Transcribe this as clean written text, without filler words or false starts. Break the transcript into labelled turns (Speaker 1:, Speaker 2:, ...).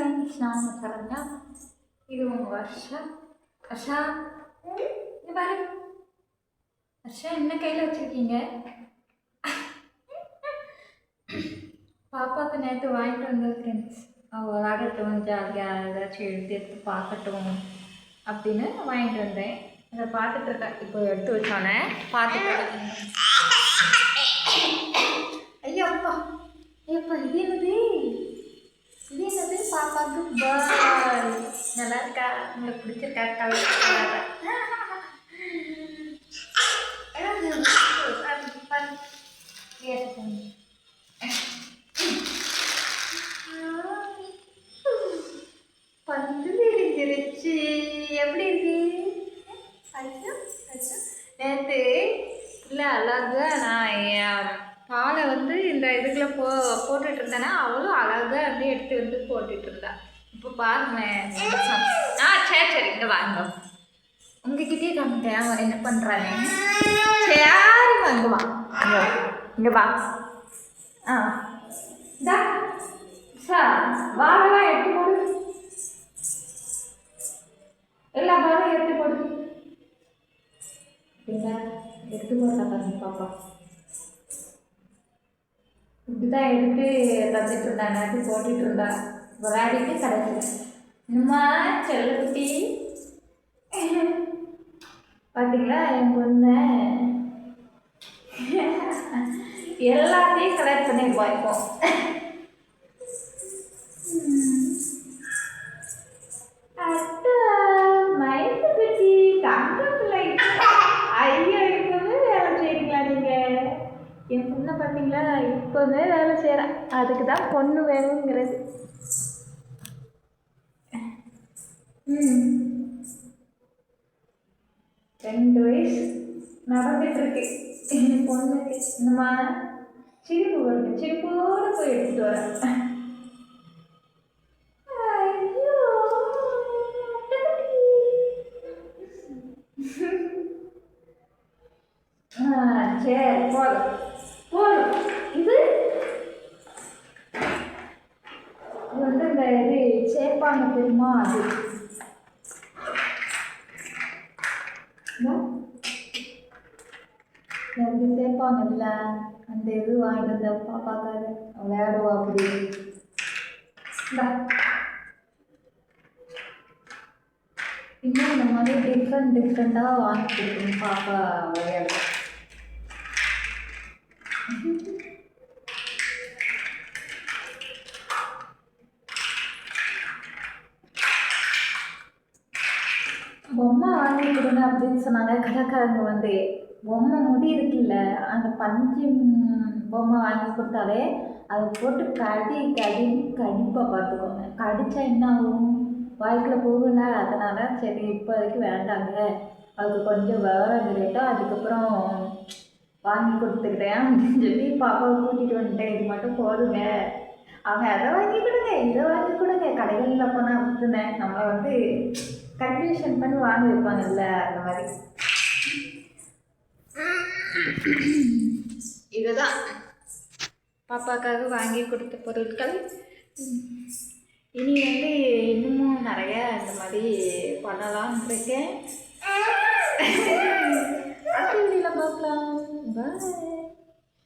Speaker 1: Friends, நான் உங்கள் சரண்யா. இது உங்கள் வர்ஷா. வர்ஷா, இது பாரு. வர்ஷா, என்ன கையில் வச்சுருக்கீங்க? பாப்பாவுக்கு நேற்று வாங்கிட்டு வந்தது ஃப்ரெண்ட்ஸ். அவள் விளாடட்டும், ஜாலியாக ஏதாச்சும் எடுத்து பார்க்கட்டும் அப்படின்னு வாங்கிட்டு வந்தேன். அதை பார்த்துட்டு இருக்கேன். இப்போ எடுத்து வச்சோன்னே பார்த்துட்டு இருக்கேன். ஐயப்பா ஐயப்பா, இது என்னது? இது என்னது? பாப்பாவுக்கு பாய். நல்லா இருக்கா? உங்களுக்கு பிடிச்சிருக்கா? கலர் பந்து விரிஞ்சிருச்சு. எப்படி இருக்கு? ஐயோ ஐயோ, நேற்று இல்லை அழகா நான் என் பாலை வந்து இந்த இதுக்குள்ள போட்டுட்டு இருந்தேன்னா அவளும் அழகாக வந்து எடுத்து வந்து போட்டுட்டு இருந்தா. இப்போ பாருங்களேன். சரி சரி, இங்கே வாங்க. உங்ககிட்டயே காமிட்டேன் அவன் என்ன பண்ணுறாங்க. சரிம்மா, இங்கே வா, இங்கே வா. இந்தா சார், வாழலாம் எடுத்து போடு. எல்லா பாலும் எடுத்து போடு. எடுத்து போடுறா பாருங்க பாப்பா. இப்படிதான் எடுத்து தந்துட்டு இருந்தா, நேரத்து போட்டுட்டு இருந்தா. விளையாடிட்டு கடைசியில் இன்னுமா செல்லக்குட்டி பார்த்தீங்களா என் பொண்ணு எல்லாத்தையும் கலெக்ட் பண்ணிருப்போம். இப்போ மயக்குட்டி தங்கப்பிள்ளை. ஐயோ, இப்போவே வேலை செய்றீங்களா நீங்கள்? என் பொண்ணை பார்த்தீங்களா, இப்போவே வேலை செய்கிறேன். அதுக்கு தான் பொண்ணு வேணுங்கிறது. 2 வயசு நடந்துட்டுருக்கு என் பொண்ணுக்கு. இந்தமா சிரிப்பு வருது, சிரிப்போடு போய் எடுத்துகிட்டு வரேன். சரி, போதும் போதும். இது வந்து இந்த இது சேப்பாங்க தெரியுமா? அது இது சேர்ப்பாங்க இல்லை, அந்த இது வாங்கிட்டு வந்த பாப்பாக்காக விளையாடுவா. அப்படி இன்னும் இந்த மாதிரி டிஃப்ரெண்ட்டாக வாங்கி கொடுக்கணும் பாப்பா விளையாட. பொம்மை வாங்கி கொடுங்க அப்படின்னு சொன்னாங்க கடைக்காரங்க. வந்து பொம்மை முடி இருக்குல்ல, அந்த பஞ்சு பொம்மை வாங்கி கொடுத்தாலே அதை போட்டு கடிப்பாக பார்த்துக்கோங்க. கடித்தா என்ன ஆகும்? வாய்க்குள்ளே போகல. அதனால் சரி இப்போதைக்கு வேண்டாங்க, அதுக்கு கொஞ்சம் விவரம் தெரியிட்டோம், அதுக்கப்புறம் வாங்கி கொடுத்துக்கிறேன் அப்படின்னு சொல்லி பாப்பாவை கூட்டிகிட்டு வந்துட்டேன். இது மட்டும் போதுங்க, அவங்க அதை வாங்கி கொடுங்க இதை வாங்கி கொடுங்க. கடைகளில் போனால் விட்டுனேன் நம்மளை வந்து கன்ஃபியூஷன் பண்ணி வாங்கி வைப்பாங்கல்ல, அந்த மாதிரி. இதுதான் பாப்பாக்காக வாங்கி கொடுத்த பொருட்கள். இனி வந்து இன்னமும் நிறைய இந்த மாதிரி பண்ணலாம்னு இருக்கேன். அடுத்த வீடியோவில் பார்க்கலாம். பாய்.